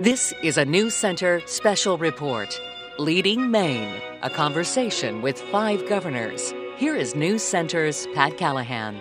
This is a News Center special report. Leading Maine, a conversation with 5 governors. Here is News Center's Pat Callahan.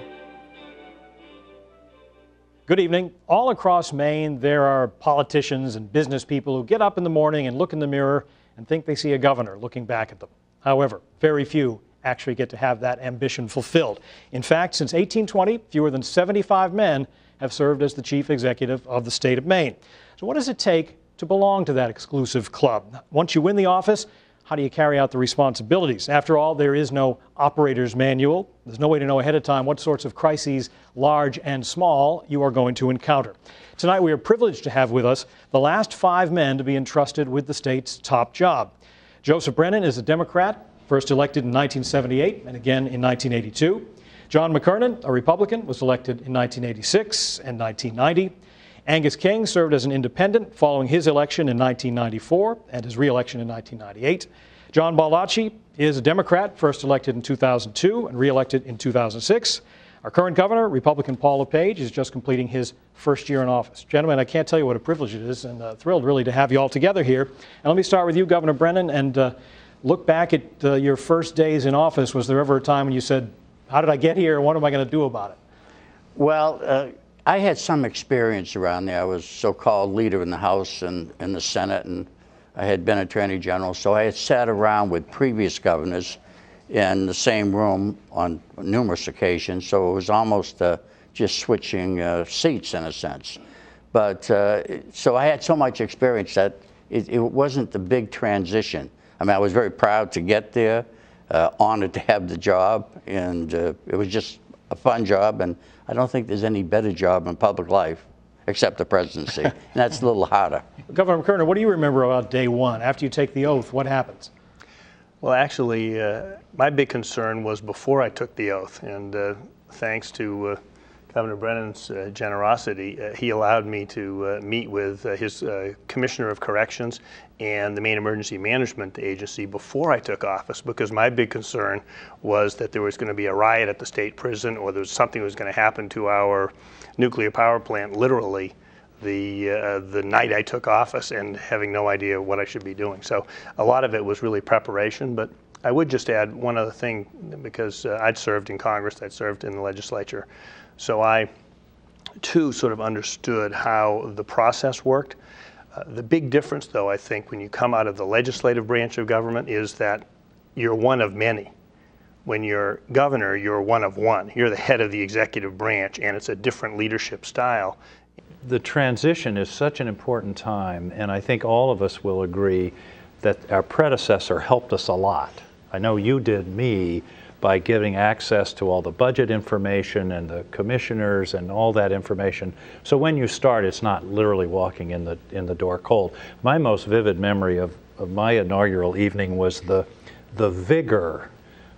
Good evening. All across Maine, there are politicians and business people who get up in the morning and look in the mirror and think they see a governor looking back at them. However, very few actually get to have that ambition fulfilled. In fact, since 1820, fewer than 75 men have served as the chief executive of the state of Maine. So what does it take to belong to that exclusive club? Once you win the office, how do you carry out the responsibilities? After all, there is no operator's manual. There's no way to know ahead of time what sorts of crises, large and small, you are going to encounter. Tonight, we are privileged to have with us the last 5 men to be entrusted with the state's top job. Joseph Brennan is a Democrat, first elected in 1978 and again in 1982. John McKernan, a Republican, was elected in 1986 and 1990. Angus King served as an independent following his election in 1994 and his re-election in 1998. John Baldacci is a Democrat, first elected in 2002 and re-elected in 2006. Our current governor, Republican Paul LePage, is just completing his first year in office. Gentlemen, I can't tell you what a privilege it is, and thrilled really to have you all together here. And let me start with you, Governor Brennan, and look back at your first days in office. Was there ever a time when you said, how did I get here and what am I going to do about it? Well, I had some experience around there. I was so-called leader in the House and in the Senate, and I had been Attorney General. So I had sat around with previous governors in the same room on numerous occasions. So it was almost just switching seats in a sense. But so I had so much experience that it wasn't the big transition. I mean, I was very proud to get there, honored to have the job, and it was just a fun job. And I don't think there's any better job in public life except the presidency. And that's a little harder. Governor McKernan, what do you remember about day one? After you take the oath, what happens? Well, actually, my big concern was before I took the oath. And thanks to Governor Brennan's generosity, he allowed me to meet with his Commissioner of Corrections and the Maine Emergency Management Agency before I took office, because my big concern was that there was going to be a riot at the state prison, or there was something that was going to happen to our nuclear power plant literally the night I took office, and having no idea what I should be doing. So a lot of it was really preparation. But I would just add one other thing, because I'd served in Congress, I'd served in the legislature. So I, too, sort of understood how the process worked. The big difference, though, I think, when you come out of the legislative branch of government is that you're one of many. When you're governor, you're one of one. You're the head of the executive branch, and it's a different leadership style. The transition is such an important time, and I think all of us will agree that our predecessor helped us a lot. I know you did me by giving access to all the budget information and the commissioners and all that information. So when you start, it's not literally walking in the door cold. My most vivid memory of my inaugural evening was the vigor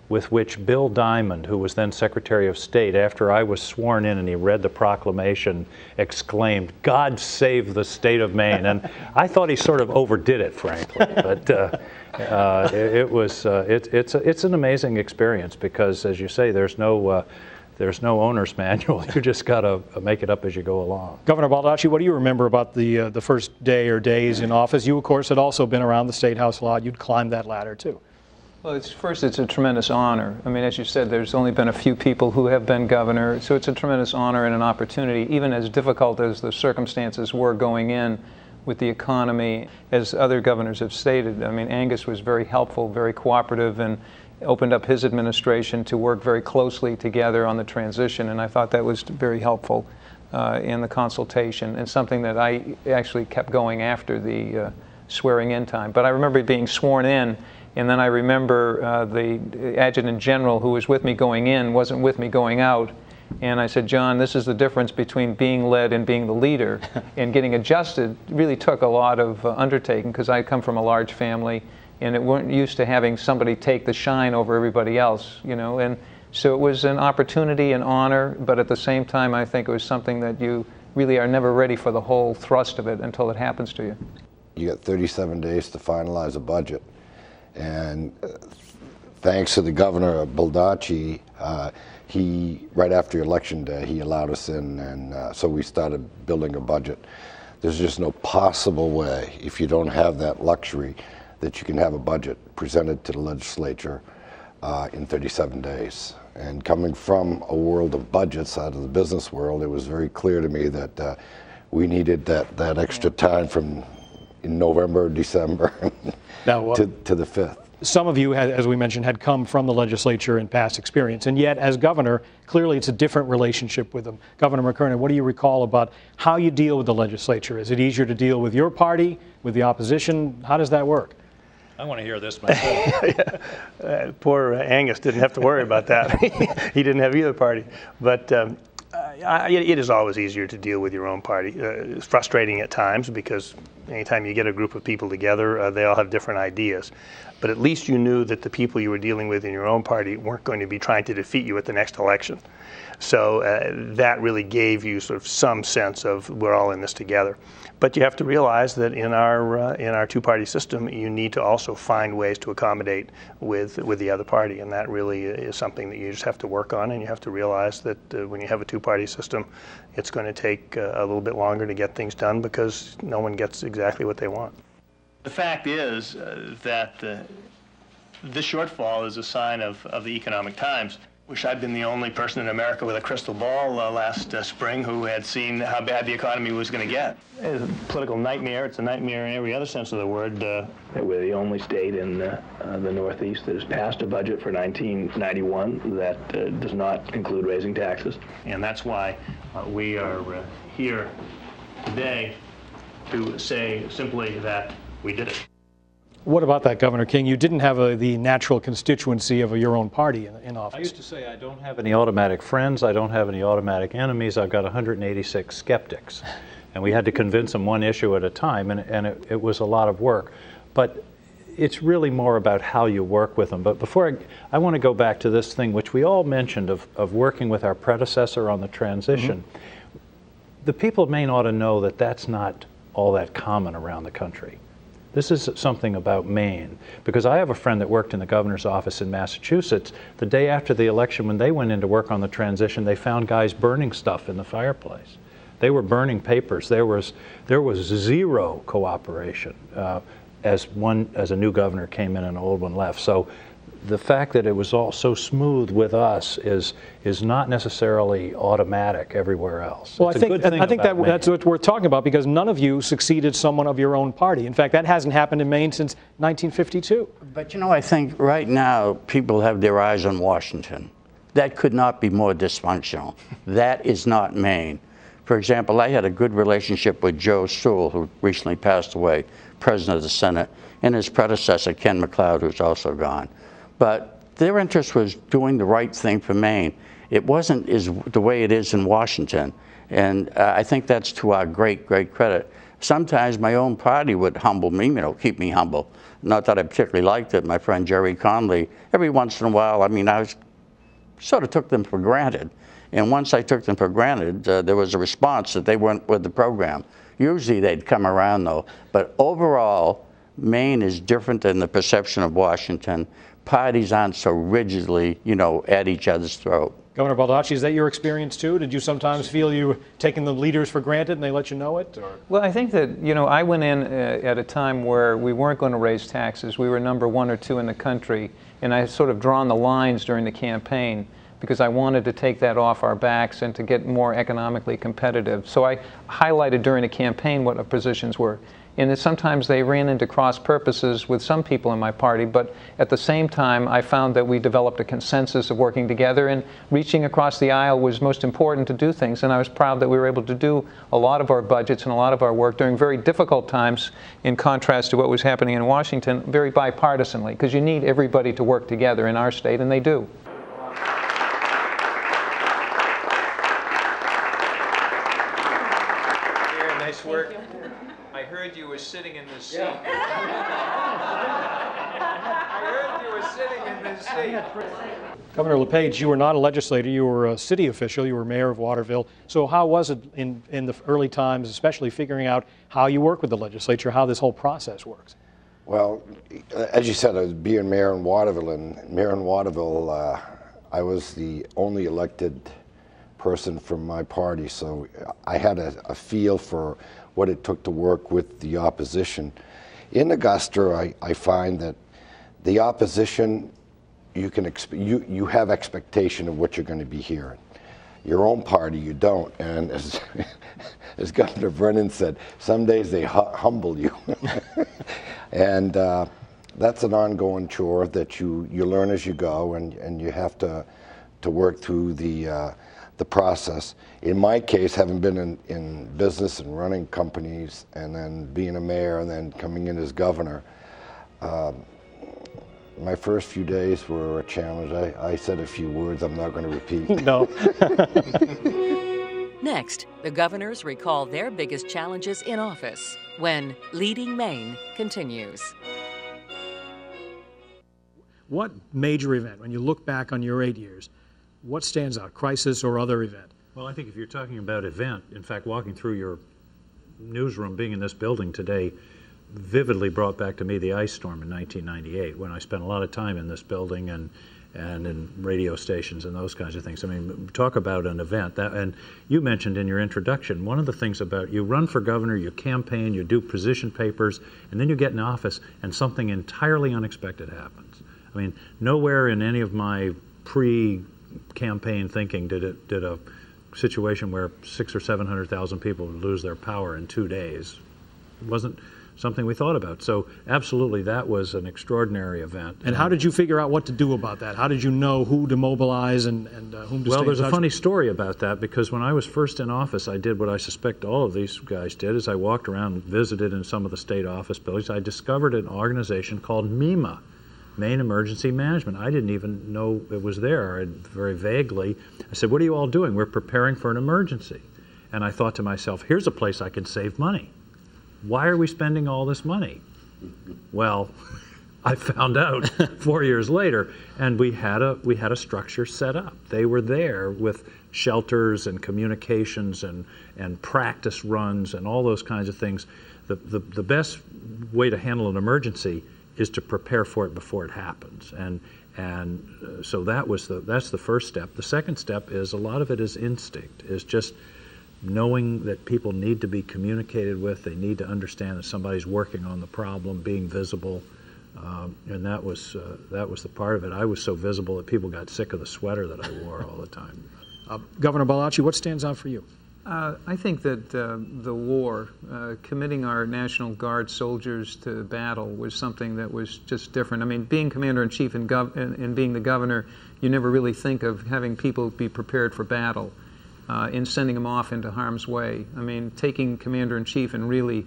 with which Bill Diamond, who was then Secretary of State, after I was sworn in and he read the proclamation, exclaimed, "God save the state of Maine." And I thought he sort of overdid it, frankly. But it's an amazing experience because, as you say, there's no owner's manual. You just got to make it up as you go along. Governor Baldacci, what do you remember about the first day or days in office? You, of course, had also been around the State House a lot. You'd climbed that ladder, too. Well, first, it's a tremendous honor. I mean, as you said, there's only been a few people who have been governor, so it's a tremendous honor and an opportunity, even as difficult as the circumstances were going in with the economy, as other governors have stated. I mean, Angus was very helpful, very cooperative, and opened up his administration to work very closely together on the transition, and I thought that was very helpful in the consultation, and something that I actually kept going after the swearing in time. But I remember being sworn in, and then I remember the adjutant general who was with me going in wasn't with me going out. And I said, "John, this is the difference between being led and being the leader." And getting adjusted really took a lot of undertaking, because I come from a large family and it weren't used to having somebody take the shine over everybody else, you know. And so it was an opportunity and honor, but at the same time I think it was something that you really are never ready for the whole thrust of it until it happens to you. You got 37 days to finalize a budget. And thanks to the governor, Baldacci, he, right after election day, he allowed us in, and so we started building a budget. There's just no possible way, if you don't have that luxury, that you can have a budget presented to the legislature in 37 days. And coming from a world of budgets out of the business world, it was very clear to me that we needed that extra time from in November, December Now, to the 5th. some of you, as we mentioned, had come from the legislature in past experience, and yet as governor, clearly it's a different relationship with them. Governor McKernan, what do you recall about how you deal with the legislature? Is it easier to deal with your party, with the opposition? How does that work? I want to hear this myself. Poor Angus didn't have to worry about that. He didn't have either party. But it is always easier to deal with your own party. It's frustrating at times because anytime you get a group of people together, they all have different ideas. But at least you knew that the people you were dealing with in your own party weren't going to be trying to defeat you at the next election. So that really gave you sort of some sense of we're all in this together. But you have to realize that in our two-party system, you need to also find ways to accommodate with the other party, and that really is something that you just have to work on. And you have to realize that when you have a two-party system, it's going to take a little bit longer to get things done because no one gets exactly what they want. The fact is that this shortfall is a sign of the economic times. Wish I'd been the only person in America with a crystal ball last spring who had seen how bad the economy was going to get. It's a political nightmare. It's a nightmare in every other sense of the word. We're the only state in the Northeast that has passed a budget for 1991 that does not include raising taxes. And that's why we are here today to say simply that we did it. What about that, Governor King? You didn't have the natural constituency of your own party in office. I used to say I don't have any automatic friends, I don't have any automatic enemies, I've got 186 skeptics. And we had to convince them one issue at a time, and it was a lot of work. But it's really more about how you work with them. But before I want to go back to this thing which we all mentioned of working with our predecessor on the transition. Mm-hmm. The people of Maine ought to know that that's not all that common around the country. This is something about Maine, because I have a friend that worked in the governor's office in Massachusetts. The day after the election, when they went in to work on the transition, they found guys burning stuff in the fireplace. They were burning papers. There was zero cooperation as a new governor came in and an old one left. So the fact that it was all so smooth with us is not necessarily automatic everywhere else. Well, I think that's what we're talking about, because none of you succeeded someone of your own party. In fact, that hasn't happened in Maine since 1952. But I think right now people have their eyes on Washington. That could not be more dysfunctional. That is not Maine. For example, I had a good relationship with Joe Sewell, who recently passed away, President of the Senate, and his predecessor, Ken McLeod, who's also gone. But their interest was doing the right thing for Maine. It wasn't the way it is in Washington. And I think that's to our great, great credit. Sometimes my own party would humble me, keep me humble. Not that I particularly liked it. My friend Jerry Conley, every once in a while, I sort of took them for granted. And once I took them for granted, there was a response that they weren't with the program. Usually they'd come around, though. But overall, Maine is different than the perception of Washington. Parties aren't so rigidly, at each other's throat. Governor Baldacci, is that your experience too? Did you sometimes feel you were taking the leaders for granted and they let you know it? Or? Well, I think that, I went in at a time where we weren't going to raise taxes. We were number 1 or 2 in the country, and I had sort of drawn the lines during the campaign because I wanted to take that off our backs and to get more economically competitive. So I highlighted during the campaign what our positions were. And that sometimes they ran into cross purposes with some people in my party, but at the same time I found that we developed a consensus of working together, and reaching across the aisle was most important to do things, and I was proud that we were able to do a lot of our budgets and a lot of our work during very difficult times, in contrast to what was happening in Washington, very bipartisanly, because you need everybody to work together in our state, and they do. Here, nice work. I heard you were sitting in this seat. I heard you were sitting in this seat. Governor LePage, you were not a legislator, you were a city official, you were mayor of Waterville. So how was it in the early times, especially figuring out how you work with the legislature, how this whole process works? Well, as you said, I was being mayor in Waterville, I was the only elected person from my party, so I had a feel for what it took to work with the opposition. In Augusta, I find that the opposition, you have expectation of what you're going to be hearing. Your own party, you don't. And as Governor Brennan said, some days they humble you. And that's an ongoing chore that you learn as you go, and you have to work through the process. In my case, having been in business and running companies, and then being a mayor, and then coming in as governor, my first few days were a challenge. I said a few words I'm not going to repeat. No. Next, the governors recall their biggest challenges in office when Leading Maine continues. What major event, when you look back on your 8 years, what stands out, crisis or other event? Well, I think if you're talking about event, in fact, walking through your newsroom, being in this building today, vividly brought back to me the ice storm in 1998, when I spent a lot of time in this building and in radio stations and those kinds of things. I mean, talk about an event. And you mentioned in your introduction, one of the things about you run for governor, you campaign, you do position papers, and then you get in office and something entirely unexpected happens. I mean, nowhere in any of my pre-campaign thinking did a situation where 600,000 or 700,000 people would lose their power in 2 days. It wasn't something we thought about. So absolutely, that was an extraordinary event. And how did you figure out what to do about that? How did you know who to mobilize and whom to Well, stay there's in a touch funny with? story about that, because when I was first in office, I did what I suspect all of these guys did, is I walked around and visited in some of the state office buildings. I discovered an organization called MEMA, Maine Emergency Management. I didn't even know it was there. Very vaguely, I said, "What are you all doing?" "We're preparing for an emergency." And I thought to myself, here's a place I can save money. Why are we spending all this money? Well, I found out 4 years later, and we had a structure set up. They were there with shelters and communications and practice runs and all those kinds of things. The best way to handle an emergency is to prepare for it before it happens. So that's the first step. The second step is a lot of it is instinct, is just knowing that people need to be communicated with. They need to understand that somebody's working on the problem, being visible, and that was the part of it. I was so visible that people got sick of the sweater that I wore all the time. Governor Bellacci, what stands out for you? I think that the war, committing our National Guard soldiers to battle, was something that was just different. I mean, being Commander-in-Chief and being the governor, you never really think of having people be prepared for battle. In sending them off into harm's way. I mean, taking Commander-in-Chief and really,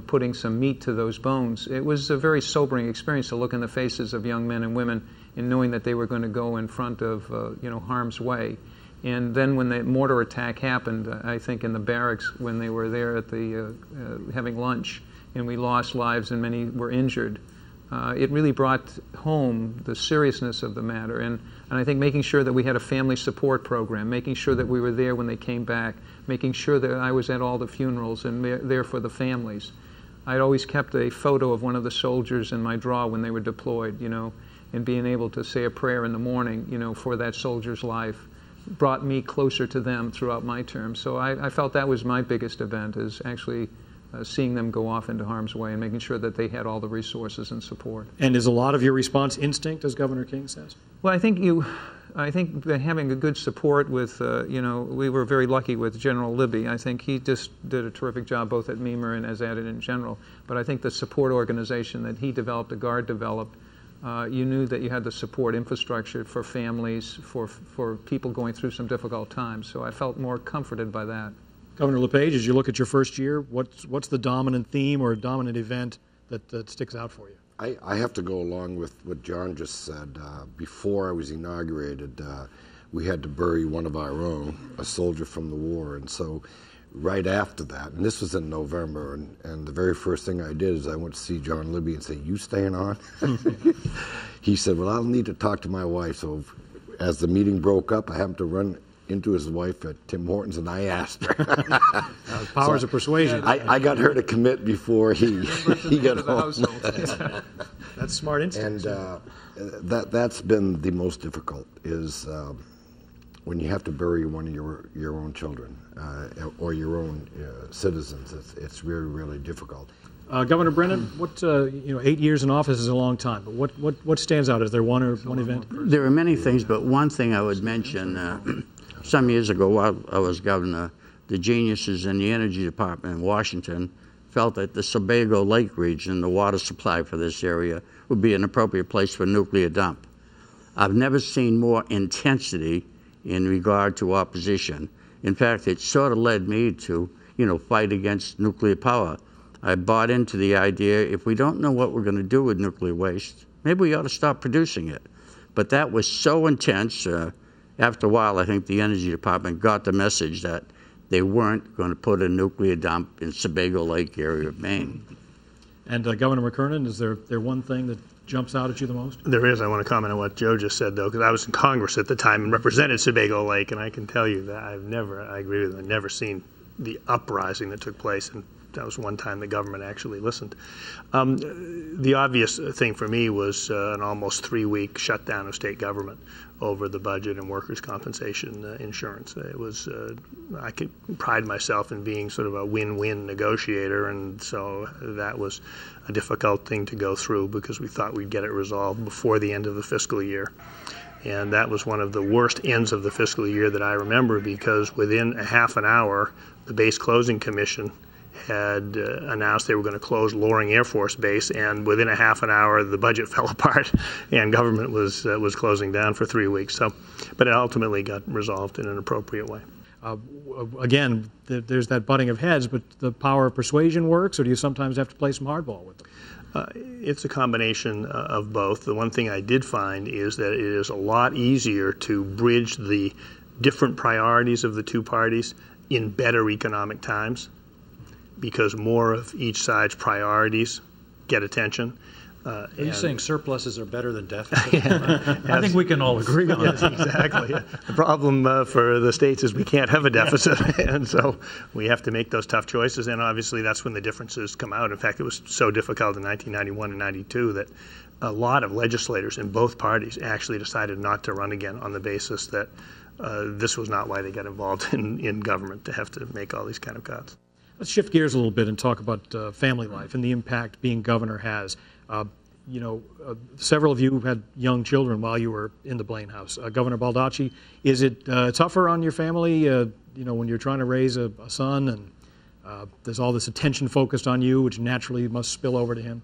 putting some meat to those bones. It was a very sobering experience to look in the faces of young men and women and knowing that they were going to go in front of, harm's way. And then when the mortar attack happened, I think in the barracks when they were there at the having lunch, and we lost lives and many were injured, it really brought home the seriousness of the matter. And I think making sure that we had a family support program, making sure that we were there when they came back, making sure that I was at all the funerals and there for the families. I'd always kept a photo of one of the soldiers in my drawer when they were deployed, and being able to say a prayer in the morning, for that soldier's life brought me closer to them throughout my term. So I felt that was my biggest event, is actually seeing them go off into harm's way and making sure that they had all the resources and support. And is a lot of your response instinct, as Governor King says? Well, I think that having a good support with, we were very lucky with General Libby. I think he just did a terrific job both at MEMA and as Adjutant General. But I think the support organization that he developed, the Guard developed, you knew that you had the support infrastructure for families, for people going through some difficult times. So I felt more comforted by that. Governor LePage, as you look at your first year, what's the dominant theme or dominant event that sticks out for you? I have to go along with what John just said. Before I was inaugurated, we had to bury one of our own, a soldier from the war. And so right after that, and this was in November, and the very first thing I did is I went to see John Libby and say, "You staying on?" He said, "Well, I'll need to talk to my wife." So as the meeting broke up, I happened to run into his wife at Tim Hortons, and I asked her. Powers of persuasion. I got her to commit before he got home. That's smart instinct. And that's been the most difficult, is when you have to bury one of your own children or your own citizens. It's really, really difficult. Governor Brennan, what 8 years in office is a long time, but what stands out? Is there one event? There are many things, but one thing I would mention, some years ago while I was governor, the geniuses in the Energy Department in Washington felt that the Sebago Lake region, the water supply for this area, would be an appropriate place for a nuclear dump. I've never seen more intensity in regard to opposition. In fact, it sort of led me to, fight against nuclear power. I bought into the idea, if we don't know what we're going to do with nuclear waste, maybe we ought to stop producing it. But that was so intense, after a while I think the Energy Department got the message that they weren't going to put a nuclear dump in Sebago Lake area of Maine. And Governor McKernan, is there one thing that jumps out at you the most? There is. I want to comment on what Joe just said, though, because I was in Congress at the time and represented Sebago Lake, and I can tell you that I agree with him, I've never seen the uprising that took place, and that was one time the government actually listened. The obvious thing for me was an almost 3-week shutdown of state government over the budget and workers' compensation insurance. It was, I could pride myself in being sort of a win-win negotiator, and so that was a difficult thing to go through because we thought we'd get it resolved before the end of the fiscal year. And that was one of the worst ends of the fiscal year that I remember, because within a half an hour, the Base Closing Commission had announced they were going to close Loring Air Force Base, and within a half an hour the budget fell apart and government was closing down for 3 weeks. So, but it ultimately got resolved in an appropriate way. Again, there's that butting of heads, but the power of persuasion works, or do you sometimes have to play some hardball with them? It's a combination of both. The one thing I did find is that it is a lot easier to bridge the different priorities of the two parties in better economic times, because more of each side's priorities get attention. Are you saying surpluses are better than deficits? I think we can all agree on that. Exactly. The problem for the states is we can't have a deficit, and so we have to make those tough choices, and obviously that's when the differences come out. In fact, it was so difficult in 1991 and 92 that a lot of legislators in both parties actually decided not to run again on the basis that this was not why they got involved in government, to have to make all these kind of cuts. Let's shift gears a little bit and talk about family life and the impact being governor has. Several of you had young children while you were in the Blaine House. Governor Baldacci, is it tougher on your family, when you're trying to raise a son and there's all this attention focused on you, which naturally must spill over to him?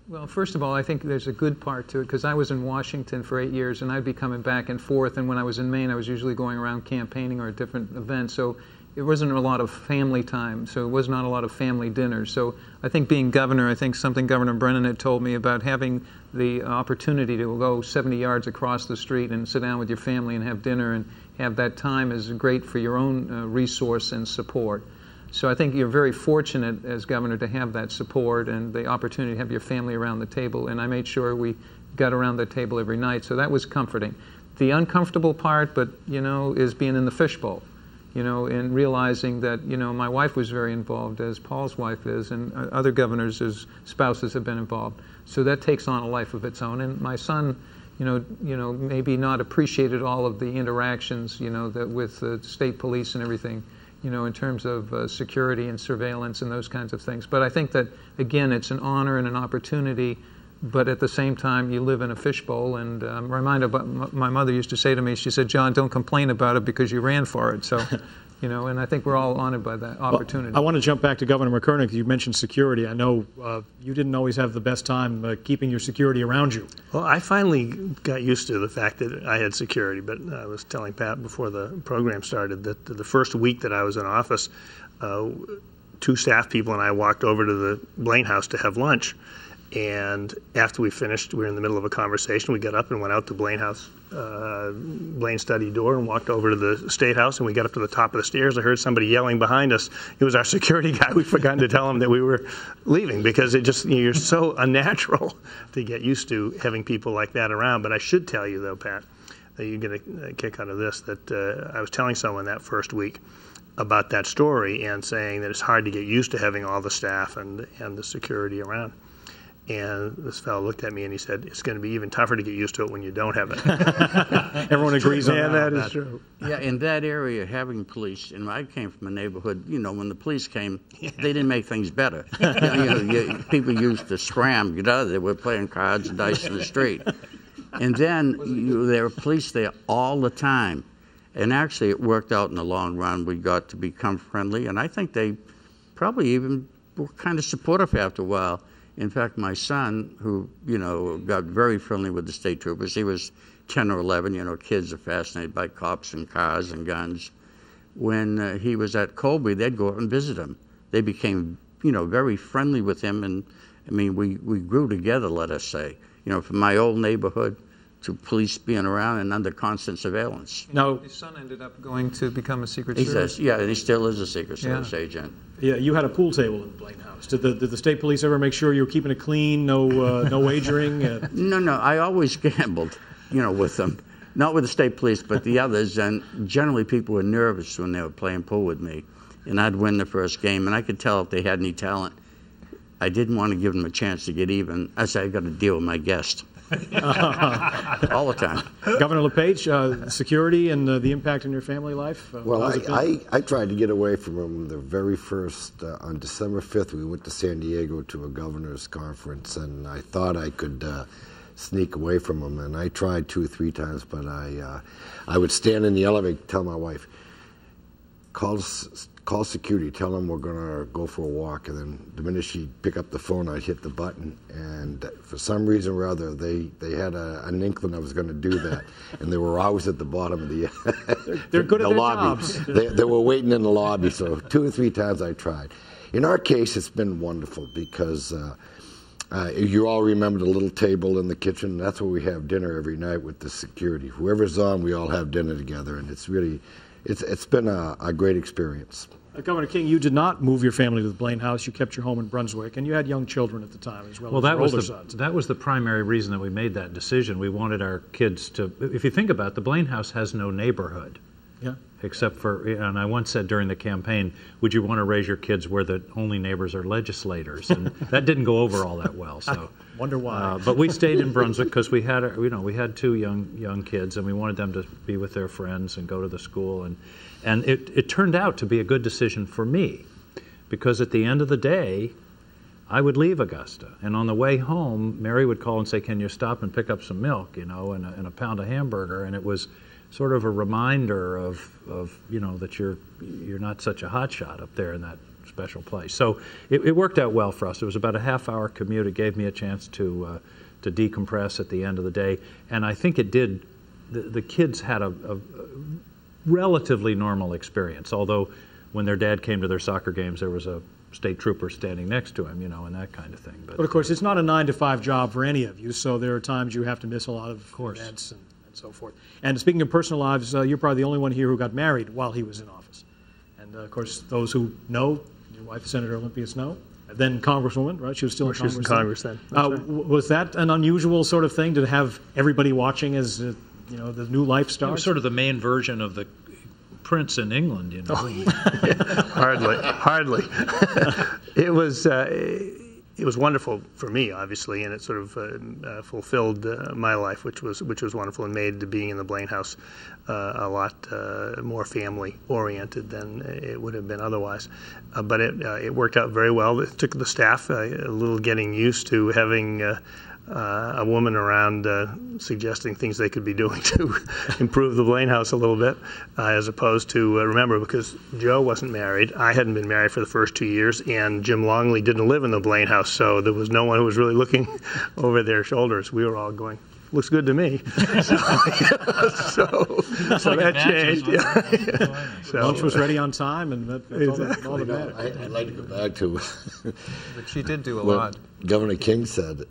Well, first of all, I think there's a good part to it, because I was in Washington for 8 years and I'd be coming back and forth, and when I was in Maine I was usually going around campaigning or at different events, so it wasn't a lot of family time, so it was not a lot of family dinners. So I think being governor, I think something Governor Brennan had told me about having the opportunity to go 70 yards across the street and sit down with your family and have dinner and have that time is great for your own resource and support. So I think you're very fortunate as governor to have that support and the opportunity to have your family around the table, and I made sure we got around the table every night, so that was comforting. The uncomfortable part, but is being in the fishbowl. And realizing that, my wife was very involved, as Paul's wife is, and other governors' spouses have been involved. So that takes on a life of its own. And my son, maybe not appreciated all of the interactions, that with the state police and everything, in terms of security and surveillance and those kinds of things. But I think that, again, it's an honor and an opportunity, but at the same time, you live in a fishbowl. And I'm reminded of what my mother used to say to me. She said, "John, don't complain about it because you ran for it." So, and I think we're all honored by that opportunity. Well, I want to jump back to Governor McKernan, because you mentioned security. I know you didn't always have the best time keeping your security around you. Well, I finally got used to the fact that I had security, but I was telling Pat before the program started that the first week that I was in office, 2 staff people and I walked over to the Blaine House to have lunch. And after we finished, we were in the middle of a conversation. We got up and went out the Blaine House, Blaine study door, and walked over to the State House. And we got up to the top of the stairs. I heard somebody yelling behind us. It was our security guy. We'd forgotten to tell him that we were leaving, because it just, you're so unnatural to get used to having people like that around. But I should tell you, though, Pat, that you get a kick out of this, that I was telling someone that first week about that story and saying that it's hard to get used to having all the staff and the security around. And this fellow looked at me and he said, "It's going to be even tougher to get used to it when you don't have it." Everyone agrees on that. Yeah, that is true. Yeah, in that area, having police, and I came from a neighborhood, when the police came, they didn't make things better. People used to scram, they were playing cards and dice in the street. And then there were police there all the time. And actually, it worked out in the long run. We got to become friendly, and I think they probably even were kind of supportive after a while. In fact, my son, who, got very friendly with the state troopers, he was 10 or 11, kids are fascinated by cops and cars and guns. When he was at Colby, they'd go out and visit him. They became, very friendly with him, and, we grew together, let us say. From my old neighborhood to police being around and under constant surveillance. Now, his son ended up going to become a Secret Service. Yeah, and he still is a Secret Service agent. Yeah, you had a pool table in the Blaine house. Did the state police ever make sure you were keeping it clean, no wagering? No, I always gambled, with them. Not with the state police, but the others. And generally people were nervous when they were playing pool with me. And I'd win the first game, and I could tell if they had any talent. I didn't want to give them a chance to get even. I said, I got to deal with my guest. All the time. Governor LePage, security and the impact on your family life? Well, I tried to get away from him the very first, on December 5th, we went to San Diego to a governor's conference, and I thought I could sneak away from him, and I tried 2 or 3 times, but I would stand in the elevator, tell my wife, call security, tell them we're going to go for a walk. And then the minute she'd pick up the phone, I'd hit the button. And for some reason or other, they had an inkling I was going to do that. And they were always at the bottom of the They're good at their lobby. jobs. They were waiting in the lobby. So 2 or 3 times I tried. In our case, it's been wonderful because you all remember the little table in the kitchen. That's where we have dinner every night with the security. Whoever's on, we all have dinner together. And it's really... It's been a great experience. Governor King, you did not move your family to the Blaine house. You kept your home in Brunswick, and you had young children at the time as well. Well, that was the primary reason that we made that decision. We wanted our kids to. If you think about it, the Blaine house has no neighborhood. Yeah. Except for, and I once said during the campaign, would you want to raise your kids where the only neighbors are legislators? And that didn't go over all that well. So wonder why. But we stayed in Brunswick because we had, we had 2 young kids, and we wanted them to be with their friends and go to the school. And it turned out to be a good decision for me, because at the end of the day, I would leave Augusta, and on the way home, Mary would call and say, "Can you stop and pick up some milk, and a pound of hamburger?" And it was sort of a reminder of that you're not such a hotshot up there in that special place. So it worked out well for us. It was about a half-hour commute. It gave me a chance to decompress at the end of the day, and I think it did. The kids had a relatively normal experience, although when their dad came to their soccer games, there was a state trooper standing next to him, and that kind of thing. But of course, it's not a 9-to-5 job for any of you, so there are times you have to miss a lot of events and so forth. And speaking of personal lives, you're probably the only one here who got married while he was in office. And of course, those who know, your wife, Senator Olympia Snowe, then Congresswoman, right? She was still in Congress. She was in Congress then. Right. Was that an unusual sort of thing to have everybody watching as the new life starts? It was sort of the Maine version of the Prince in England, Hardly. It was wonderful for me, obviously, and it sort of fulfilled my life, which was wonderful, and made being in the Blaine house a lot more family-oriented than it would have been otherwise. But it worked out very well. It took the staff a little getting used to having a woman around suggesting things they could be doing to improve the Blaine house a little bit, as opposed to, remember, because Joe wasn't married, I hadn't been married for the first 2 years, and Jim Longley didn't live in the Blaine house, so there was no one who was really looking over their shoulders. We were all going, looks good to me. So that changed. Yeah. So, lunch was ready on time, and that's all that mattered. I'd like to go back to But she did do a lot. Governor King said,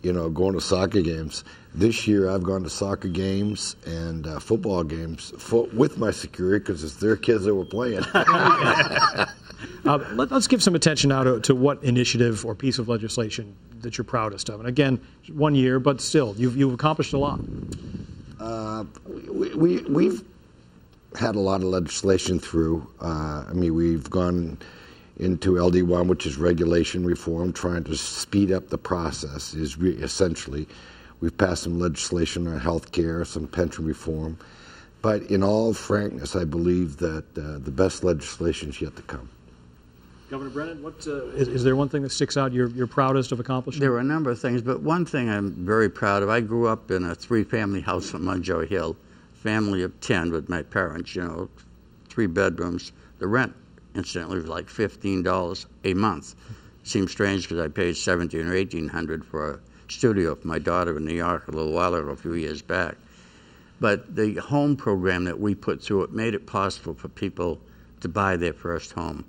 going to soccer games. This year I've gone to soccer games and football games with my security because it's their kids that were playing. Let's give some attention now to what initiative or piece of legislation that you're proudest of. And again, 1 year, but still, you've accomplished a lot. We've had a lot of legislation through. We've gone into LD1, which is regulation reform, trying to speed up the process, is essentially. We've passed some legislation on health care, some pension reform. But in all frankness, I believe that the best legislation is yet to come. Governor Brennan, is there one thing that sticks out you're proudest of accomplishing? There were a number of things, but one thing I'm very proud of, I grew up in a 3-family house on Munjo Hill, family of 10 with my parents, 3 bedrooms. The rent, incidentally, was like $15 a month. Seems strange because I paid $1,700 or $1,800 for a studio for my daughter in New York a little while ago, a few years back. But the home program that we put through it made it possible for people to buy their first home.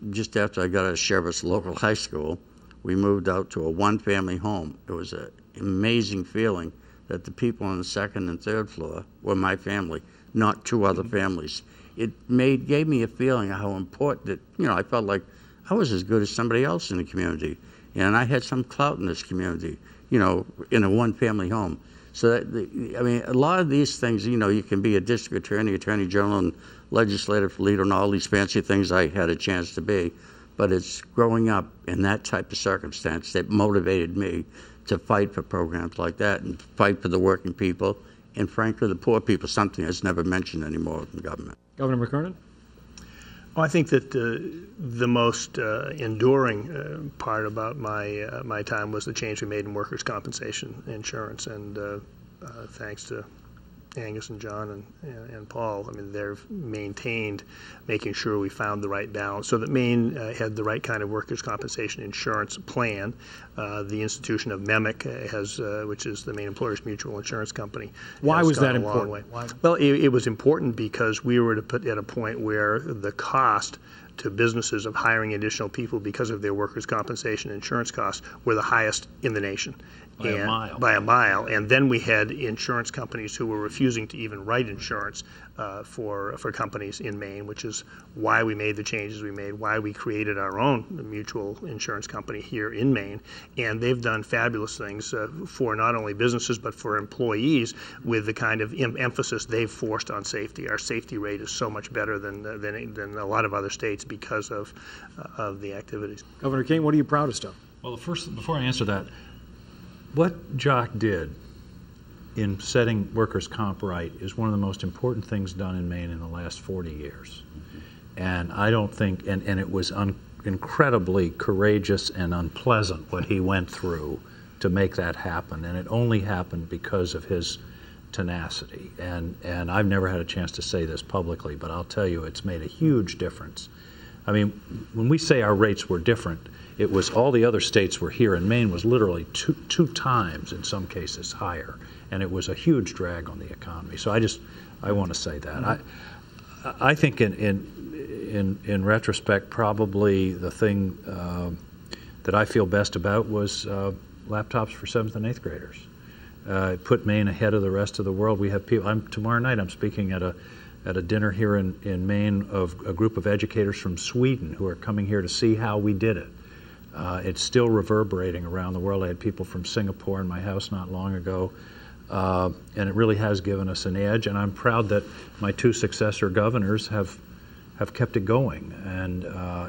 Just after I got out of Sheriff's local high school, we moved out to a 1-family home. It was an amazing feeling that the people on the 2nd and 3rd floor were my family, not 2 other families. It gave me a feeling of how important I felt like I was as good as somebody else in the community. And I had some clout in this community, in a 1-family home. So a lot of these things, you can be a district attorney, attorney general, and legislative leader, and all these fancy things I had a chance to be. But it's growing up in that type of circumstance that motivated me to fight for programs like that and fight for the working people and, frankly, the poor people, something that's never mentioned anymore in government. Governor McKernan? Well, I think that the most enduring part about my time was the change we made in workers' compensation insurance, and thanks to Angus and John and Paul, they've maintained making sure we found the right balance so that Maine had the right kind of workers' compensation insurance plan. The institution of MEMIC which is the Maine Employers Mutual Insurance Company. Why was that important? Well, it was important because we were at a point where the cost to businesses of hiring additional people because of their workers' compensation insurance costs were the highest in the nation. By a mile. And then we had insurance companies who were refusing to even write insurance for companies in Maine, which is why we made the changes we made, why we created our own mutual insurance company here in Maine. And they've done fabulous things for not only businesses but for employees with the kind of emphasis they've forced on safety. Our safety rate is so much better than a lot of other states because of the activities. Governor King, what are you proudest of? Well, before I answer that, what Jock did in setting workers' comp right is one of the most important things done in Maine in the last 40 years. And I don't think, and it was incredibly courageous and unpleasant what he went through to make that happen. And it only happened because of his tenacity. And I've never had a chance to say this publicly, but I'll tell you it's made a huge difference. When we say our rates were different, it was all the other states were here, and Maine was literally two times, in some cases, higher, and it was a huge drag on the economy. So I want to say that. I think in retrospect, probably the thing that I feel best about was laptops for 7th and 8th graders. It put Maine ahead of the rest of the world. We have people. Tomorrow night I'm speaking at a dinner here in Maine of a group of educators from Sweden who are coming here to see how we did it. It's still reverberating around the world. I had people from Singapore in my house not long ago, and it really has given us an edge. And I'm proud that my 2 successor governors have kept it going, and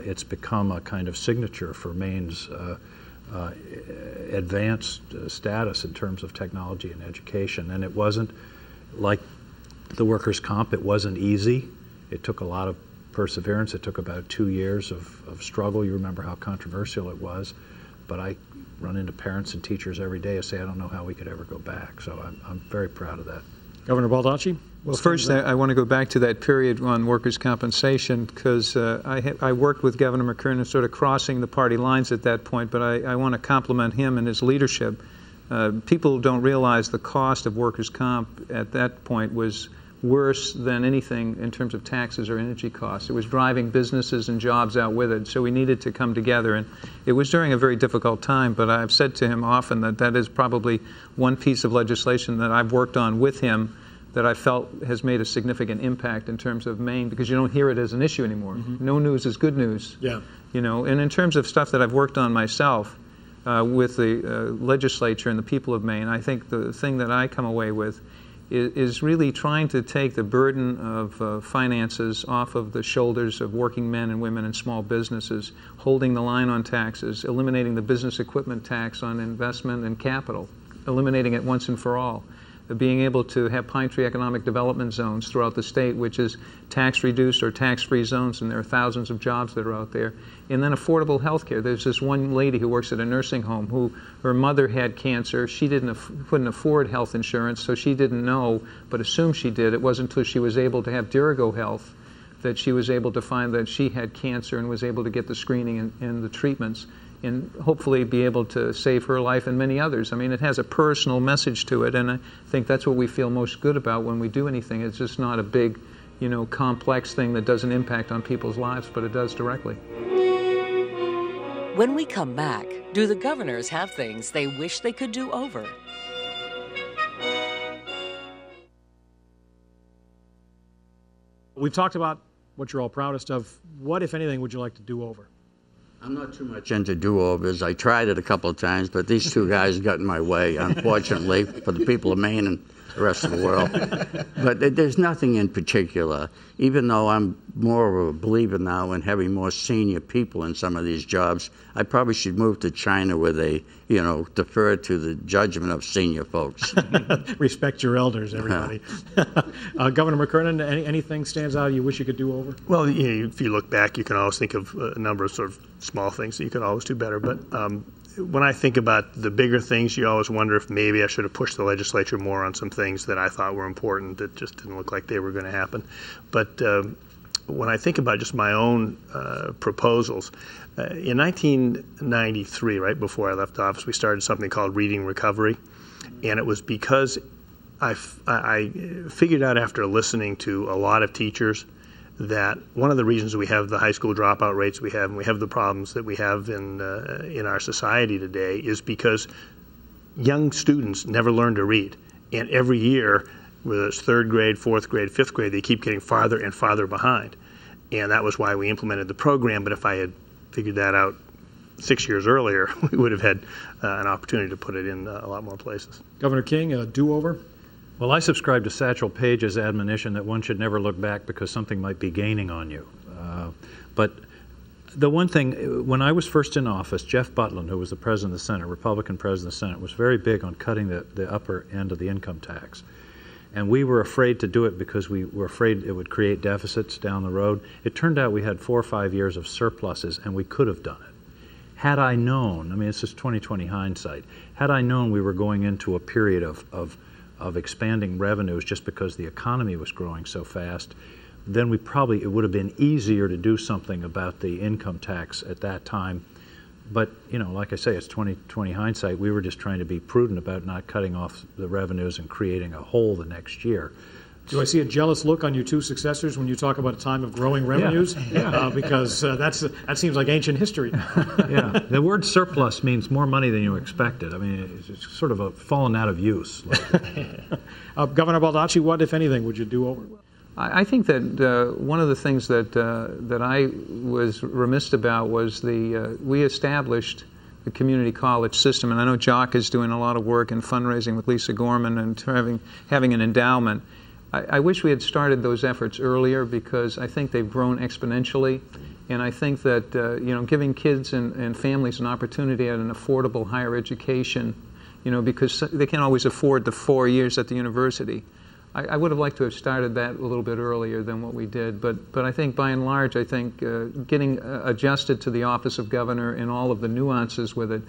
it's become a kind of signature for Maine's advanced status in terms of technology and education. And it wasn't like the workers' comp. It wasn't easy. It took a lot of perseverance. It took about 2 years of struggle. You remember how controversial it was. But I run into parents and teachers every day and say, I don't know how we could ever go back. So I'm very proud of that. Governor Baldacci? Well, first, I want to go back to that period on workers' compensation because I worked with Governor McKernan sort of crossing the party lines at that point, but I want to compliment him and his leadership. People don't realize the cost of workers' comp at that point was worse than anything in terms of taxes or energy costs. It was driving businesses and jobs out with it, so we needed to come together. And it was during a very difficult time, but I've said to him often that is probably one piece of legislation that I've worked on with him that I felt has made a significant impact in terms of Maine, because you don't hear it as an issue anymore. Mm-hmm. No news is good news. Yeah. And in terms of stuff that I've worked on myself with the legislature and the people of Maine, I think the thing that I come away with is really trying to take the burden of finances off of the shoulders of working men and women and small businesses, holding the line on taxes, eliminating the business equipment tax on investment and capital, eliminating it once and for all, being able to have Pine Tree Economic Development Zones throughout the state, which is tax-reduced or tax-free zones, and there are thousands of jobs that are out there. And then affordable health care. There's this one lady who works at a nursing home who, her mother had cancer. She couldn't afford health insurance, so she didn't know, but assumed she did. It wasn't until she was able to have Dirigo Health that she was able to find that she had cancer and was able to get the screening and the treatments, and hopefully be able to save her life and many others. I mean, it has a personal message to it, and I think that's what we feel most good about when we do anything. It's just not a big, complex thing that doesn't impact on people's lives, but it does directly. When we come back, do the governors have things they wish they could do over? We've talked about what you're all proudest of. What, if anything, would you like to do over? I'm not too much into do-overs. I tried it a couple of times, but these two guys got in my way, unfortunately, for the people of Maine and the rest of the world. But there's nothing in particular, even though I'm more of a believer now in having more senior people in some of these jobs. I probably should move to China where they, defer to the judgment of senior folks. Respect your elders, everybody. Governor McKernan, anything stands out you wish you could do over? Well, if you look back, you can always think of a number of sort of small things that you could always do better. But when I think about the bigger things, you always wonder if maybe I should have pushed the legislature more on some things that I thought were important that just didn't look like they were going to happen. But when I think about just my own proposals, in 1993, right before I left office, we started something called Reading Recovery. And it was because I figured out after listening to a lot of teachers that one of the reasons we have the high school dropout rates we have and we have the problems that we have in our society today is because young students never learn to read. And every year, whether it's third grade, fourth grade, fifth grade, they keep getting farther and farther behind. And that was why we implemented the program. But if I had figured that out 6 years earlier, we would have had an opportunity to put it in a lot more places. Governor King, a do-over? Well, I subscribe to Satchel Paige's admonition that one should never look back because something might be gaining on you. But the one thing, when I was first in office, Jeff Butland, who was the president of the Senate, Republican president of the Senate, was very big on cutting the upper end of the income tax. And we were afraid to do it because we were afraid it would create deficits down the road. It turned out we had 4 or 5 years of surpluses, and we could have done it. Had I known, I mean, it's just 20/20 hindsight, had I known we were going into a period of expanding revenues just because the economy was growing so fast, then it would have been easier to do something about the income tax at that time. But, like I say, it's 20/20 hindsight. We were just trying to be prudent about not cutting off the revenues and creating a hole the next year. Do I see a jealous look on your two successors when you talk about a time of growing revenues? Yeah. Because that seems like ancient history now. Yeah. The word surplus means more money than you expected. I mean, it's sort of fallen out of use. Governor Baldacci, what, if anything, would you do over? I think that one of the things that I was remiss about was we established the community college system, and I know Jock is doing a lot of work in fundraising with Lisa Gorman and having an endowment. I wish we had started those efforts earlier because I think they've grown exponentially, and I think that giving kids and families an opportunity at an affordable higher education, because they can't always afford the 4 years at the university. I would have liked to have started that a little bit earlier than what we did, but I think by and large, I think getting adjusted to the office of governor and all of the nuances with it,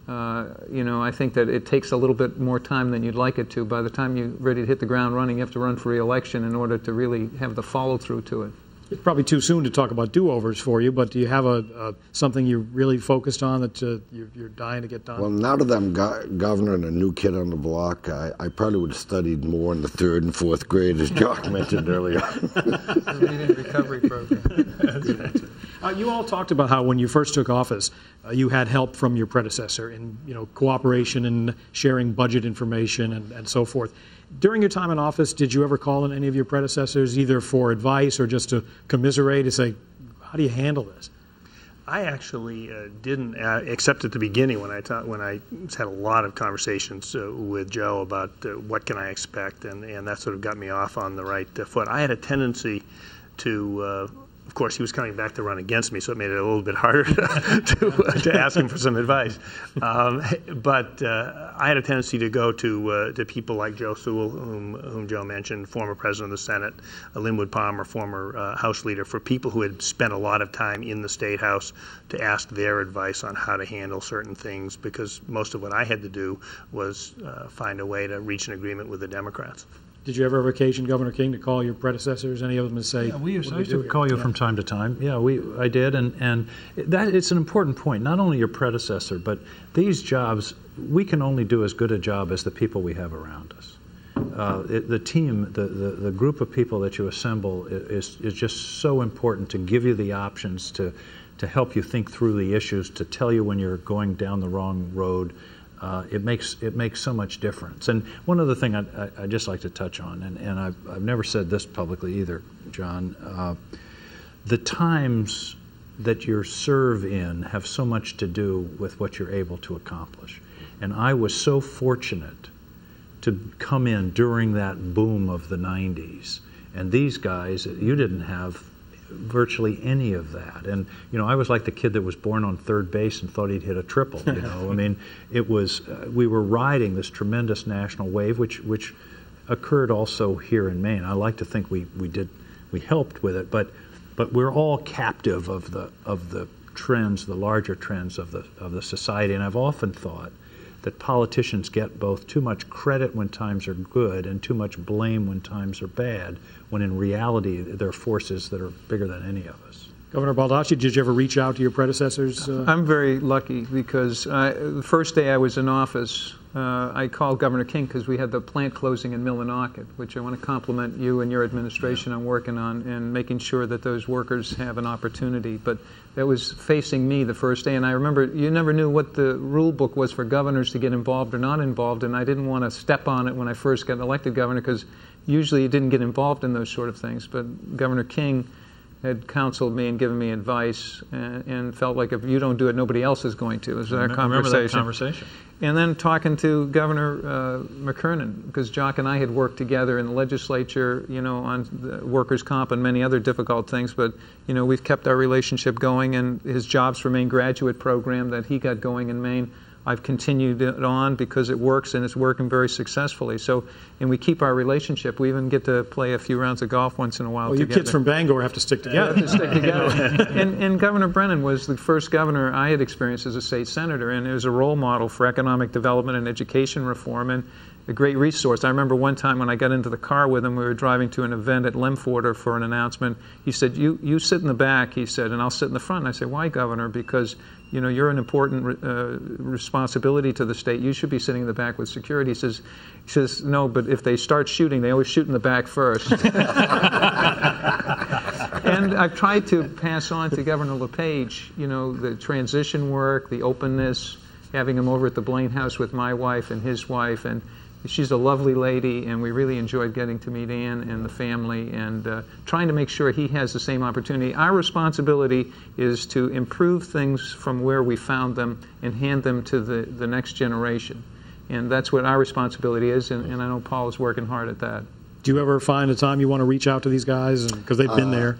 I think that it takes a little bit more time than you'd like it to. By the time you're ready to hit the ground running, you have to run for re-election in order to really have the follow-through to it. It's probably too soon to talk about do-overs for you, but do you have something you're really focused on that you're dying to get done? Well, now that I'm governor and a new kid on the block, I probably would have studied more in the 3rd and 4th grade, as Jock mentioned earlier. Reading recovery program. You all talked about how when you first took office, you had help from your predecessor in cooperation and sharing budget information and so forth. During your time in office, did you ever call on any of your predecessors either for advice or just to commiserate and say, how do you handle this? I actually didn't, except at the beginning when I had a lot of conversations with Joe about what can I expect, and that sort of got me off on the right foot. I had a tendency to, of course, he was coming back to run against me, so it made it a little bit harder to ask him for some advice. But I had a tendency to go to people like Joe Sewell, whom Joe mentioned, former president of the Senate, Linwood Palmer, former House leader, for people who had spent a lot of time in the State House to ask their advice on how to handle certain things, because most of what I had to do was find a way to reach an agreement with the Democrats. Did you ever have occasion, Governor King, to call your predecessors, any of them, and say, I used to call you from time to time. Yeah, I did, and that it's an important point. Not only your predecessor, but these jobs, we can only do as good a job as the people we have around us. The team, the group of people that you assemble is just so important to give you the options to help you think through the issues, to tell you when you're going down the wrong road. It makes so much difference. And one other thing I'd just like to touch on, and I've never said this publicly either, John, the times that you serve in have so much to do with what you're able to accomplish. And I was so fortunate to come in during that boom of the 90s. And these guys, you didn't have virtually any of that. And, you know, I was like the kid that was born on third base and thought he'd hit a triple, you know. I mean, it was, we were riding this tremendous national wave, which occurred also here in Maine. I like to think we helped with it, but we're all captive of the trends, the larger trends of the society. And I've often thought that politicians get both too much credit when times are good and too much blame when times are bad, when in reality there are forces that are bigger than any of us. Governor Baldacci, did you ever reach out to your predecessors? I'm very lucky because the first day I was in office, I called Governor King because we had the plant closing in Millinocket, which I want to compliment you and your administration on working on and making sure that those workers have an opportunity. But that was facing me the first day, and I remember you never knew what the rule book was for governors to get involved or not involved, and I didn't want to step on it when I first got elected governor because usually you didn't get involved in those sort of things. But Governor King had counseled me and given me advice and felt like if you don't do it, nobody else is going to. It was our conversation. Remember that conversation. And then talking to Governor McKernan, because Jock and I had worked together in the legislature, you know, on the workers' comp and many other difficult things, but, you know, we've kept our relationship going, and his Jobs for Maine graduate program that he got going in Maine, I've continued it on because it works and it's working very successfully. So, and we keep our relationship. We even get to play a few rounds of golf once in a while together. You kids from Bangor have to stick together. Yeah, have to stick together. And Governor Brennan was the first governor I had experienced as a state senator, and it was a role model for economic development and education reform, and a great resource. I remember one time when I got into the car with him, we were driving to an event at Lemforder for an announcement. He said, you sit in the back, he said, and I'll sit in the front. And I said, why, Governor? Because, you know, you're an important responsibility to the state. You should be sitting in the back with security. He says, no, but if they start shooting, they always shoot in the back first. And I've tried to pass on to Governor LePage, you know, the transition work, the openness, having him over at the Blaine House with my wife and his wife, and she's a lovely lady, and we really enjoyed getting to meet Ann and the family and trying to make sure he has the same opportunity. Our responsibility is to improve things from where we found them and hand them to the next generation. And that's what our responsibility is, and I know Paul is working hard at that. Do you ever find a time you want to reach out to these guys because they've been there?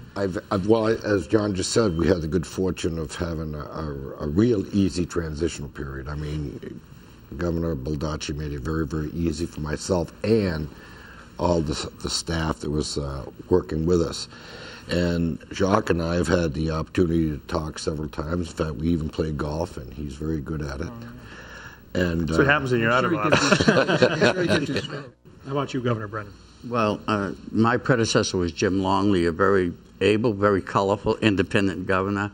Well, as John just said, we had the good fortune of having a real easy transitional period. I mean, Governor Baldacci made it very, very easy for myself and all the staff that was working with us. And Jacques and I have had the opportunity to talk several times. In fact, we even played golf, and he's very good at it. And that's what happens when you're out of office. How about you, Governor Brennan? Well, my predecessor was Jim Longley, a very able, very colorful, independent governor.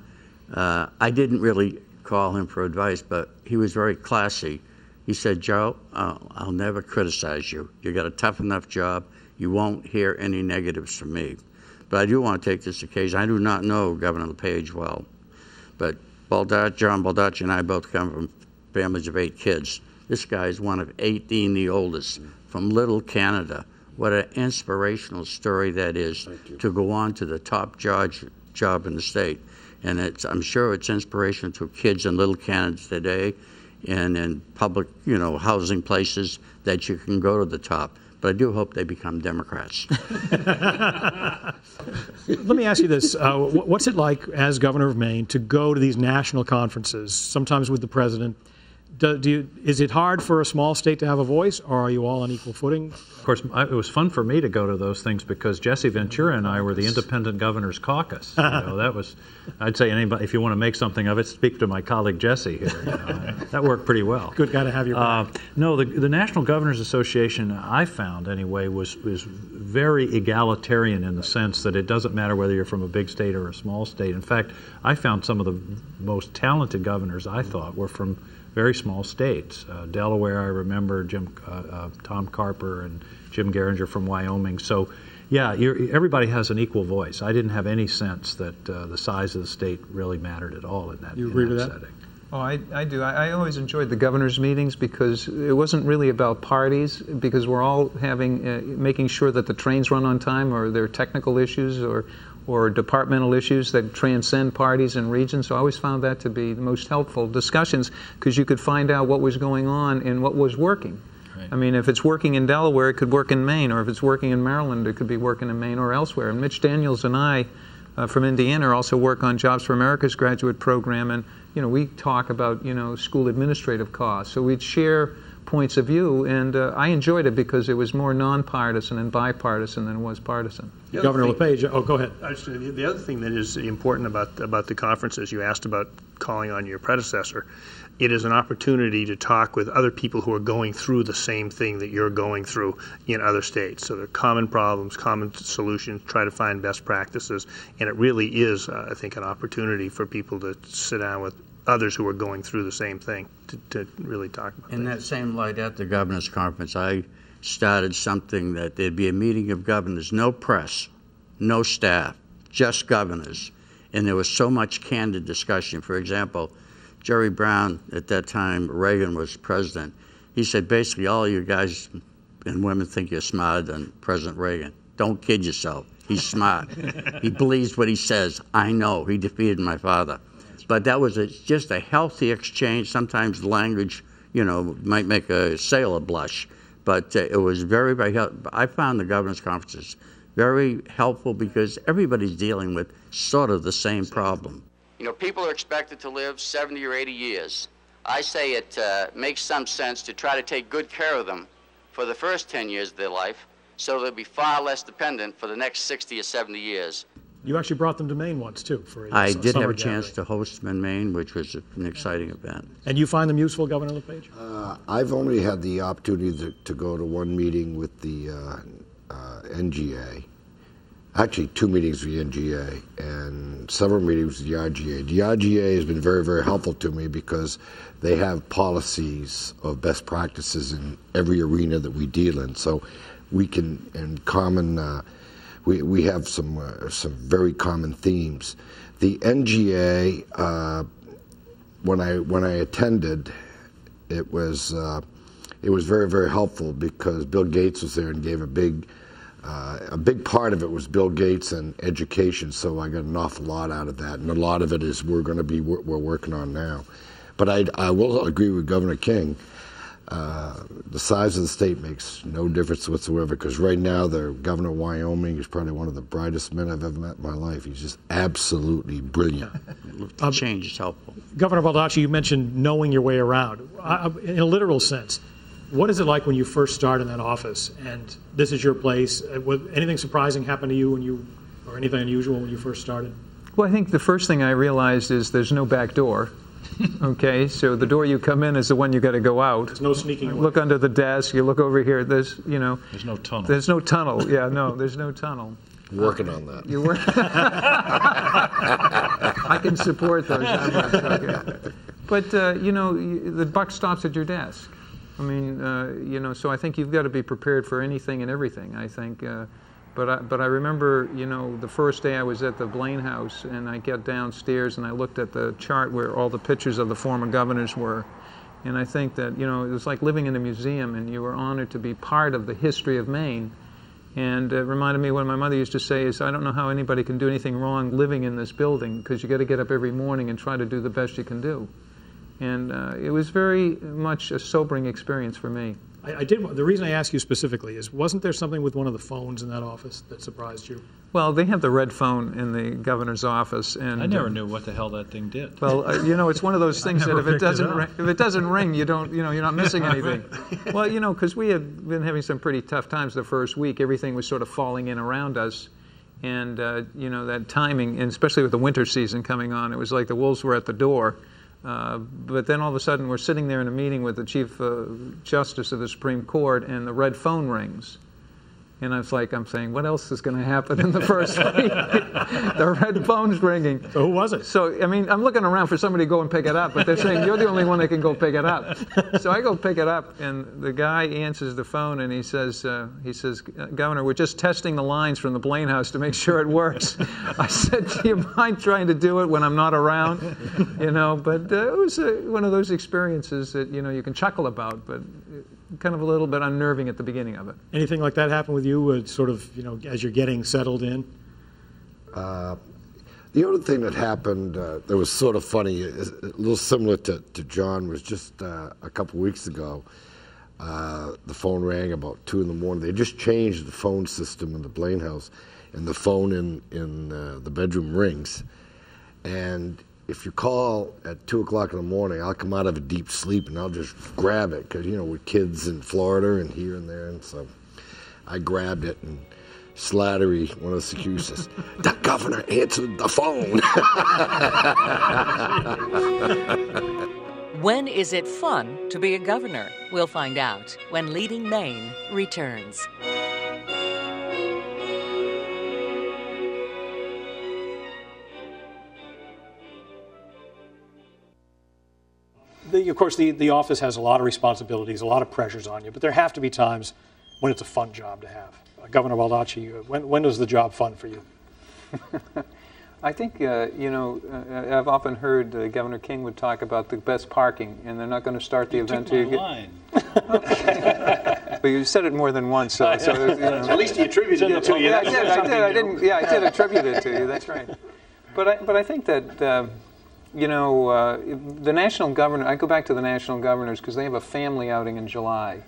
I didn't really call him for advice, but he was very classy. He said, Joe, I'll never criticize you. You got a tough enough job. You won't hear any negatives from me. But I do want to take this occasion. I do not know Governor LePage well, but John Baldacci and I both come from families of 8 kids. This guy is one of 18, the oldest, from Little Canada. What an inspirational story that is to go on to the top job in the state. And I'm sure it's inspiration to kids in Little Canada today and in public, housing places that you can go to the top. But I do hope they become Democrats. Let me ask you this. What's it like as governor of Maine to go to these national conferences, sometimes with the president? Is it hard for a small state to have a voice, or are you all on equal footing? Of course, it was fun for me to go to those things because Jesse Ventura and I were the Independent Governors Caucus. That was, I'd say, anybody, if you want to make something of it, speak to my colleague Jesse here. That worked pretty well. Good guy to have your back. No, the National Governors Association, I found anyway, was very egalitarian in the sense that it doesn't matter whether you're from a big state or a small state. In fact, I found some of the most talented governors, I thought, were from very small states. Delaware, I remember Tom Carper and Jim Geringer from Wyoming. So, yeah, everybody has an equal voice. I didn't have any sense that the size of the state really mattered at all in that, you agree with that setting. Oh, I do. I always enjoyed the governors' meetings because it wasn't really about parties, because we're all making sure that the trains run on time, or there are technical issues or departmental issues that transcend parties and regions. So I always found that to be the most helpful discussions, because you could find out what was going on and what was working. Right. I mean, if it's working in Delaware, it could work in Maine, or if it's working in Maryland, it could be working in Maine or elsewhere. And Mitch Daniels and I from Indiana also work on Jobs for America's graduate program, and we talk about school administrative costs. So we'd share points of view, and I enjoyed it because it was more nonpartisan and bipartisan than it was partisan. Governor LePage, go ahead. The other thing that is important about the conferences, you asked about calling on your predecessor. It is an opportunity to talk with other people who are going through the same thing that you're going through in other states. So there are common problems, common solutions, try to find best practices, and it really is, I think, an opportunity for people to sit down with others who are going through the same thing to really talk about it. In that same light, at the Governor's Conference, I started something that there'd be a meeting of governors, no press, no staff, just governors. And there was so much candid discussion. For example, Jerry Brown, at that time, Reagan was president, he said, basically, all you guys and women think you're smarter than President Reagan. Don't kid yourself. He's smart. He believes what he says. I know. He defeated my father. But that was just a healthy exchange. Sometimes the language, might make a sailor blush. But it was very, very helpful. I found the Governor's Conferences very helpful because everybody's dealing with sort of the same problem. People are expected to live 70 or 80 years. I say it makes some sense to try to take good care of them for the first 10 years of their life, so they'll be far less dependent for the next 60 or 70 years. You actually brought them to Maine once, too. I did have a chance to host them in Maine, which was an exciting event. And you find them useful, Governor LePage? I've only had the opportunity to go to one meeting with the NGA. Actually, 2 meetings with the NGA and several meetings with the RGA. The RGA has been very, very helpful to me because they have policies of best practices in every arena that we deal in. So we can, in common, we have some very common themes. The NGA, when I attended, it was very, very helpful because Bill Gates was there and gave a big part of it was Bill Gates and education, so I got an awful lot out of that, and a lot of it is we're working on now. But I will agree with Governor King. The size of the state makes no difference whatsoever, because right now the governor of Wyoming is probably one of the brightest men I've ever met in my life. He's just absolutely brilliant. Change is helpful. Governor Baldacci, you mentioned knowing your way around. In a literal sense, what is it like when you first start in that office and this is your place? Anything surprising happen to you or anything unusual when you first started? Well, I think the first thing I realized is there's no back door. Okay, so the door you come in is the one you got to go out. There's no sneaking away. Look under the desk. You look over here. There's no tunnel. There's no tunnel. Yeah, no, there's no tunnel. Working on that. You work. I can support those. But the buck stops at your desk. I mean, so I think you've got to be prepared for anything and everything, I think. But I remember, the first day I was at the Blaine House, and I got downstairs and I looked at the chart where all the pictures of the former governors were. And I think that, it was like living in a museum, and you were honored to be part of the history of Maine. And it reminded me what my mother used to say is, I don't know how anybody can do anything wrong living in this building, because you got to get up every morning and try to do the best you can do. And it was very much a sobering experience for me. The reason I ask you specifically is, wasn't there something with one of the phones in that office that surprised you? Well, they have the red phone in the governor's office, and I never knew what the hell that thing did. Well, you know, it's one of those things that if it doesn't ring, you don't, you know, you're not missing anything. Well, you know, because we had been having some pretty tough times the first week. Everything was sort of falling in around us, and you know, that timing, and especially with the winter season coming on, it was like the wolves were at the door. But then all of a sudden we're sitting there in a meeting with the Chief Justice of the Supreme Court, and the red phone rings. And I'm saying, what else is going to happen in the first week? The red phone's ringing. So who was it? So, I mean, I'm looking around for somebody to go and pick it up, but they're saying, you're the only one that can go pick it up. So I go pick it up, and the guy answers the phone, and he says, Governor, we're just testing the lines from the Blaine House to make sure it works. I said, do you mind trying to do it when I'm not around? You know, but it was one of those experiences that, you know, you can chuckle about, but kind of a little bit unnerving at the beginning of it. Anything like that happen with you, sort of, you know, as you're getting settled in? The other thing that happened that was sort of funny, a little similar to John, was just a couple weeks ago. The phone rang about 2 in the morning. They just changed the phone system in the Blaine House, and the phone in the bedroom rings. And if you call at 2 o'clock in the morning, I'll come out of a deep sleep and I'll just grab it, because, you know, we're kids in Florida and here and there, and so I grabbed it, and Slattery, one of the security says, the governor answered the phone. When is it fun to be a governor? We'll find out when Leading Maine returns. Of course, the office has a lot of responsibilities, a lot of pressures on you, but there have to be times when it's a fun job to have. Governor Baldacci, when was the job fun for you? I think, you know, I've often heard Governor King would talk about the best parking, and they're not going to start the event till you get... line. But you said it more than once, so you know. At least you attributed it to you. Yeah, I did attribute it to you, that's right. But I think that... you know, the national governor, I go back to the national governors because they have a family outing in July,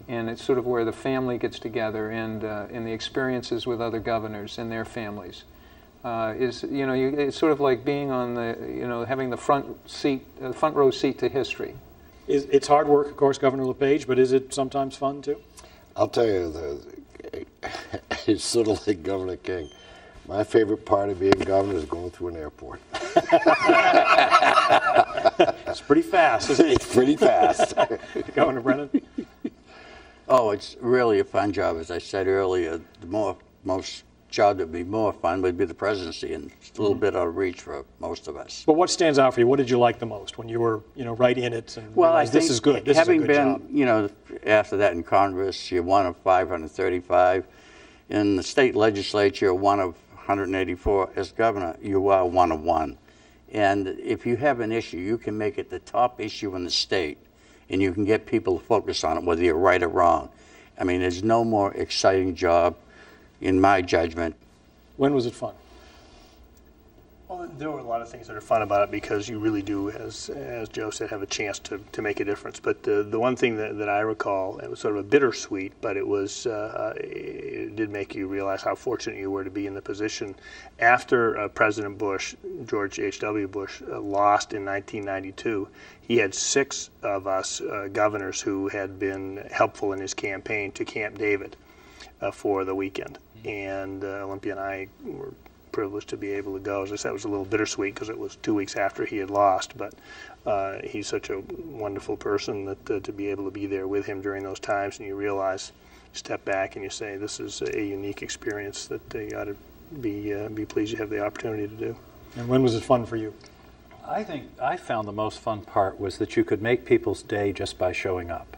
and it's sort of where the family gets together, and the experiences with other governors and their families is, you know, it's sort of like being on the, you know, having the front row seat to history. It's hard work, of course, Governor LePage, but is it sometimes fun too? I'll tell you, it's sort of like Governor King. My favorite part of being governor is going through an airport. It's pretty fast, isn't it? It's pretty fast. Governor Brennan? Oh, it's really a fun job. As I said earlier, most job that would be more fun would be the presidency, and it's a little bit out of reach for most of us. But what stands out for you? What did you like the most when you were, you know, right in it and well, realized this is good, this is a good job? Having been, you know, after that in Congress, you're one of 535. In the state legislature, one of 184. As governor, you are one of one. And if you have an issue, you can make it the top issue in the state, and you can get people to focus on it, whether you're right or wrong. I mean, there's no more exciting job, in my judgment. When was it fun? Well, there were a lot of things that are fun about it because you really do, as Joe said, have a chance to make a difference. But the one thing that I recall, it was sort of a bittersweet, but it was it did make you realize how fortunate you were to be in the position. After President Bush, George H.W. Bush, lost in 1992, he had 6 of us governors who had been helpful in his campaign to Camp David for the weekend. And Olympia and I were privileged to be able to go. As I said, it was a little bittersweet because it was 2 weeks after he had lost, but he's such a wonderful person that to be able to be there with him during those times, and you realize, you step back and you say, this is a unique experience that you ought to be pleased you have the opportunity to do. And when was it fun for you? I think I found the most fun part was that you could make people's day just by showing up.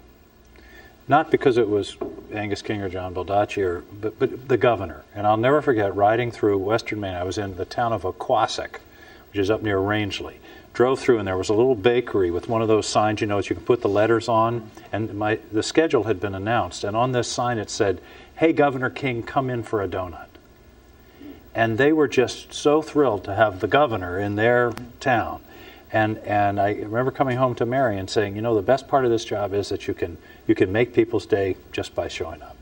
Not because it was Angus King or John Baldacci, but the governor. And I'll never forget riding through western Maine. I was in the town of Oquassic, which which is up near Rangeley. Drove through, and there was a little bakery with one of those signs, you know, that you can put the letters on. And the schedule had been announced, and on this sign it said, "Hey, Governor King, come in for a donut." And they were just so thrilled to have the governor in their town. And I remember coming home to Mary and saying, you know, the best part of this job is that you can make people's day just by showing up.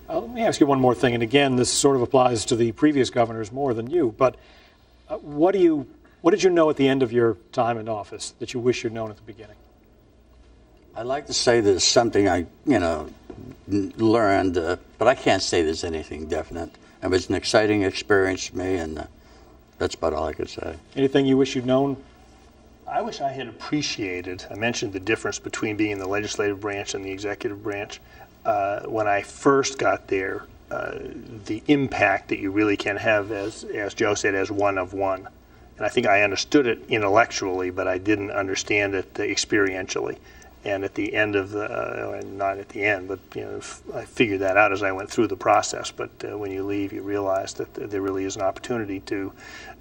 Let me ask you one more thing, and again, this sort of applies to the previous governors more than you, but what did you know at the end of your time in office that you wish you'd known at the beginning? I'd like to say there's something I, learned, but I can't say there's anything definite. It was an exciting experience for me, and that's about all I could say. Anything you wish you'd known? I wish I had appreciated, I mentioned the difference between being in the legislative branch and the executive branch. When I first got there, the impact that you really can have, as Joe said, as one of one. And I think I understood it intellectually, but I didn't understand it experientially. And at the end of not at the end, but I figured that out as I went through the process. But when you leave, you realize that there really is an opportunity to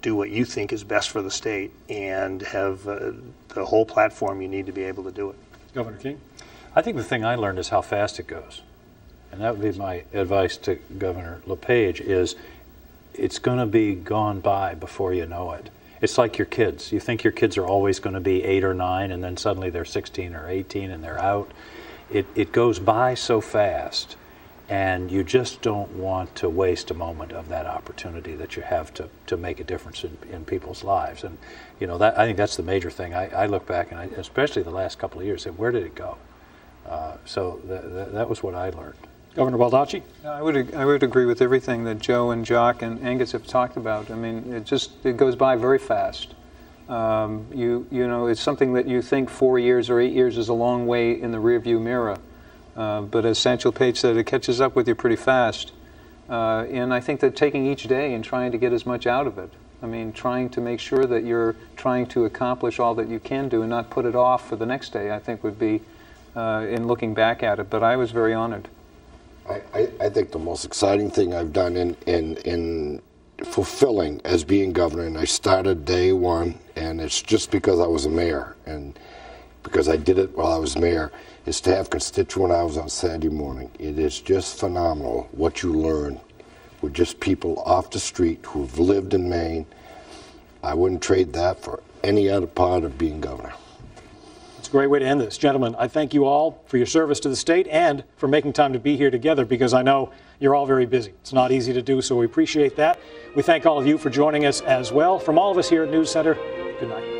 do what you think is best for the state and have the whole platform you need to be able to do it. Governor King? I think the thing I learned is how fast it goes. And that would be my advice to Governor LePage is it's going to be gone by before you know it. It's like your kids. You think your kids are always going to be 8 or 9, and then suddenly they're 16 or 18 and they're out. It goes by so fast, and you just don't want to waste a moment of that opportunity that you have to make a difference in people's lives. And I think that's the major thing. I look back, and especially the last couple of years, and where did it go? So that was what I learned. Governor Baldacci? I would agree with everything that Joe and Jock and Angus have talked about. I mean, it goes by very fast. It's something that you think 4 years or 8 years is a long way in the rearview mirror. But as Sancho Page said, it catches up with you pretty fast. And I think that taking each day and trying to get as much out of it. I mean, trying to make sure that you're trying to accomplish all that you can do and not put it off for the next day, I think would be in looking back at it. But I was very honored. I think the most exciting thing I've done in fulfilling as being governor, and I started day one, and it's just because I was a mayor, and because I did it while I was mayor, is to have constituent hours on Saturday morning. It is just phenomenal what you learn with just people off the street who've lived in Maine. I wouldn't trade that for any other part of being governor. It's a great way to end this. Gentlemen, I thank you all for your service to the state and for making time to be here together, because I know you're all very busy. It's not easy to do, so we appreciate that. We thank all of you for joining us as well. From all of us here at News Center, good night.